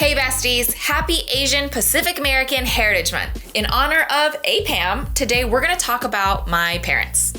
Hey besties, happy Asian Pacific American Heritage Month. In honor of APAM, today we're gonna talk about my parents.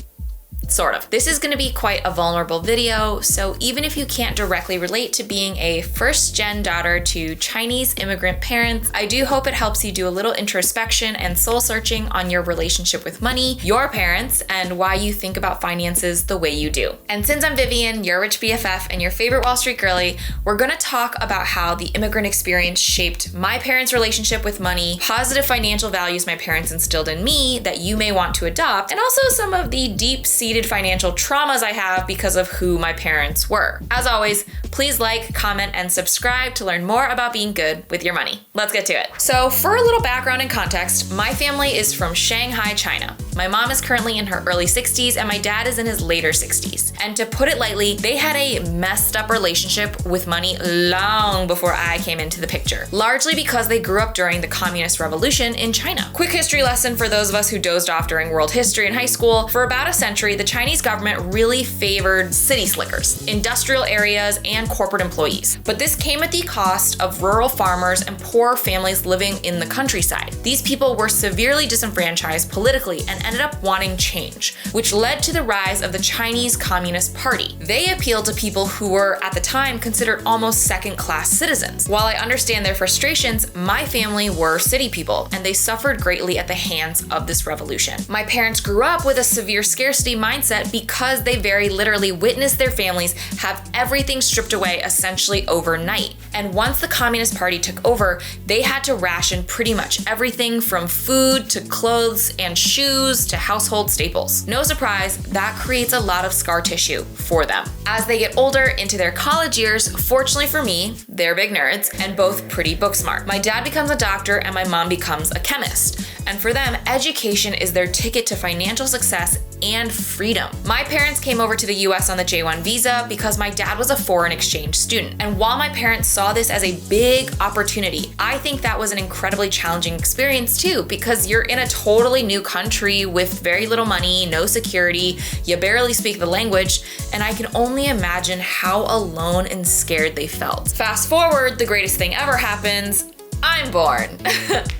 Sort of. This is gonna be quite a vulnerable video, so even if you can't directly relate to being a first-gen daughter to Chinese immigrant parents, I do hope it helps you do a little introspection and soul-searching on your relationship with money, your parents, and why you think about finances the way you do. And since I'm Vivian, your rich BFF, and your favorite Wall Street girly, we're gonna talk about how the immigrant experience shaped my parents' relationship with money, positive financial values my parents instilled in me that you may want to adopt, and also some of the deep-seated financial traumas I have because of who my parents were. As always, please like, comment, and subscribe to learn more about being good with your money. Let's get to it. So for a little background and context, my family is from Shanghai, China. My mom is currently in her early 60s and my dad is in his later 60s. And to put it lightly, they had a messed up relationship with money long before I came into the picture, largely because they grew up during the Communist Revolution in China. Quick history lesson for those of us who dozed off during world history in high school. For about a century, the Chinese government really favored city slickers, industrial areas, and corporate employees. But this came at the cost of rural farmers and poor families living in the countryside. These people were severely disenfranchised politically and ended up wanting change, which led to the rise of the Chinese Communist Party. They appealed to people who were, at the time, considered almost second-class citizens. While I understand their frustrations, my family were city people, and they suffered greatly at the hands of this revolution. My parents grew up with a severe scarcity mindset because they very literally witnessed their families have everything stripped away essentially overnight. And once the Communist Party took over, they had to ration pretty much everything from food to clothes and shoes to household staples. No surprise, that creates a lot of scar tissue for them. As they get older into their college years, fortunately for me, they're big nerds and both pretty book smart. My dad becomes a doctor and my mom becomes a chemist. And for them, education is their ticket to financial success and freedom. My parents came over to the US on the J-1 visa because my dad was a foreign exchange student. And while my parents saw this as a big opportunity, I think that was an incredibly challenging experience too, because you're in a totally new country with very little money, no security, you barely speak the language, and I can only imagine how alone and scared they felt. Fast forward, the greatest thing ever happens. I'm born.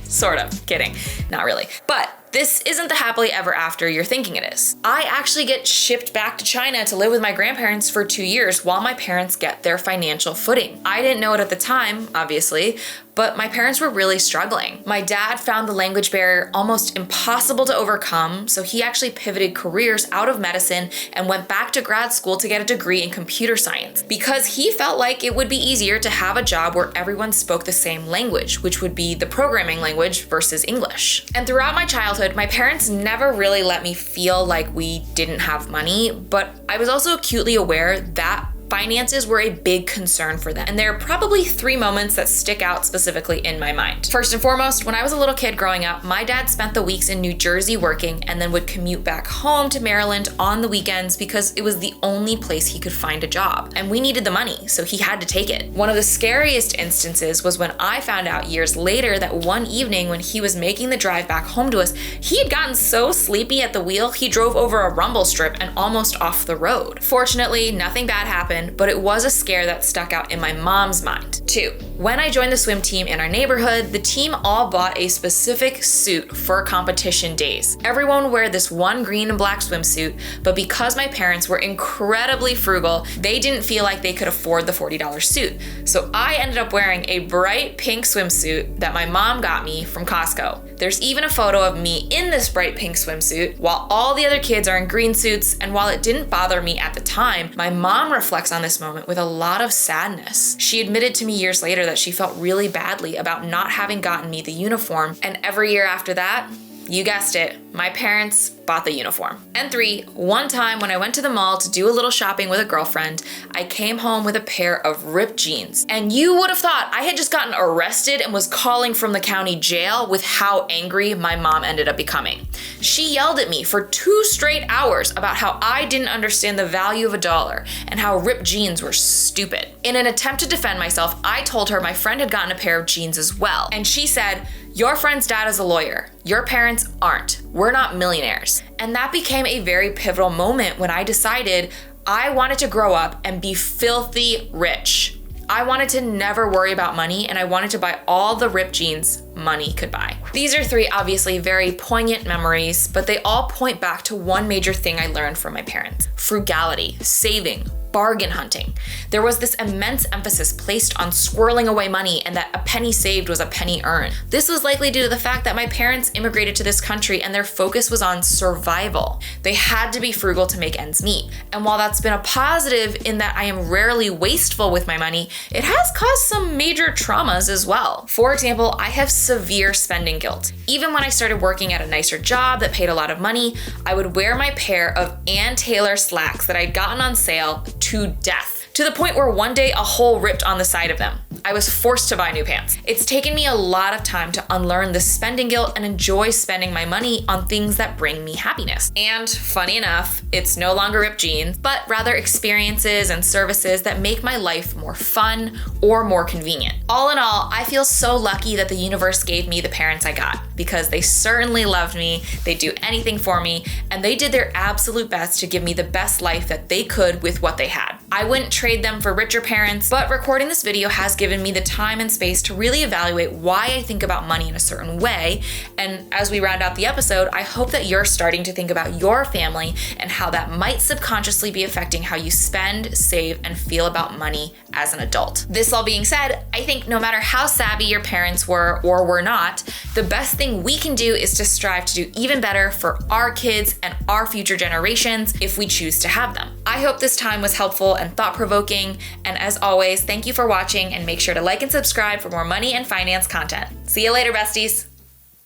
Sort of, kidding, not really. But this isn't the happily ever after you're thinking it is. I actually get shipped back to China to live with my grandparents for 2 years while my parents get their financial footing. I didn't know it at the time, obviously, but my parents were really struggling. My dad found the language barrier almost impossible to overcome, so he actually pivoted careers out of medicine and went back to grad school to get a degree in computer science because he felt like it would be easier to have a job where everyone spoke the same language, which would be the programming language versus English. And throughout my childhood, my parents never really let me feel like we didn't have money, but I was also acutely aware that finances were a big concern for them. And there are probably 3 moments that stick out specifically in my mind. First and foremost, when I was a little kid growing up, my dad spent the weeks in New Jersey working and then would commute back home to Maryland on the weekends because it was the only place he could find a job. And we needed the money, so he had to take it. One of the scariest instances was when I found out years later that one evening when he was making the drive back home to us, he had gotten so sleepy at the wheel, he drove over a rumble strip and almost off the road. Fortunately, nothing bad happened, but it was a scare that stuck out in my mom's mind. 2, when I joined the swim team in our neighborhood, the team all bought a specific suit for competition days. Everyone would wear this one green and black swimsuit, but because my parents were incredibly frugal, they didn't feel like they could afford the $40 suit. So I ended up wearing a bright pink swimsuit that my mom got me from Costco. There's even a photo of me in this bright pink swimsuit while all the other kids are in green suits, and while it didn't bother me at the time, my mom reflects on this moment with a lot of sadness. She admitted to me years later that she felt really badly about not having gotten me the uniform, and every year after that, you guessed it, my parents bought the uniform. And 3, one time when I went to the mall to do a little shopping with a girlfriend, I came home with a pair of ripped jeans. And you would have thought I had just gotten arrested and was calling from the county jail with how angry my mom ended up becoming. She yelled at me for 2 straight hours about how I didn't understand the value of $1 and how ripped jeans were stupid. In an attempt to defend myself, I told her my friend had gotten a pair of jeans as well. And she said, "Your friend's dad is a lawyer. Your parents aren't. We're not millionaires." And that became a very pivotal moment when I decided I wanted to grow up and be filthy rich. I wanted to never worry about money, and I wanted to buy all the ripped jeans money could buy. These are three obviously very poignant memories, but they all point back to one major thing I learned from my parents: frugality, saving, bargain hunting. There was this immense emphasis placed on squirreling away money and that a penny saved was a penny earned. This was likely due to the fact that my parents immigrated to this country and their focus was on survival. They had to be frugal to make ends meet. And while that's been a positive in that I am rarely wasteful with my money, it has caused some major traumas as well. For example, I have severe spending guilt. Even when I started working at a nicer job that paid a lot of money, I would wear my pair of Ann Taylor slacks that I'd gotten on sale to death, to the point where one day a hole ripped on the side of them. I was forced to buy new pants. It's taken me a lot of time to unlearn the spending guilt and enjoy spending my money on things that bring me happiness. And funny enough, it's no longer ripped jeans, but rather experiences and services that make my life more fun or more convenient. All in all, I feel so lucky that the universe gave me the parents I got, because they certainly loved me, they do anything for me, and they did their absolute best to give me the best life that they could with what they had. I wouldn't trade them for richer parents, but recording this video has given me the time and space to really evaluate why I think about money in a certain way. And as we round out the episode, I hope that you're starting to think about your family and how that might subconsciously be affecting how you spend, save, and feel about money as an adult. This all being said, I think no matter how savvy your parents were or were not, the best thing we can do is to strive to do even better for our kids and our future generations if we choose to have them. I hope this time was helpful and thought-provoking, and as always, thank you for watching, and make sure to like and subscribe for more money and finance content. See you later, besties.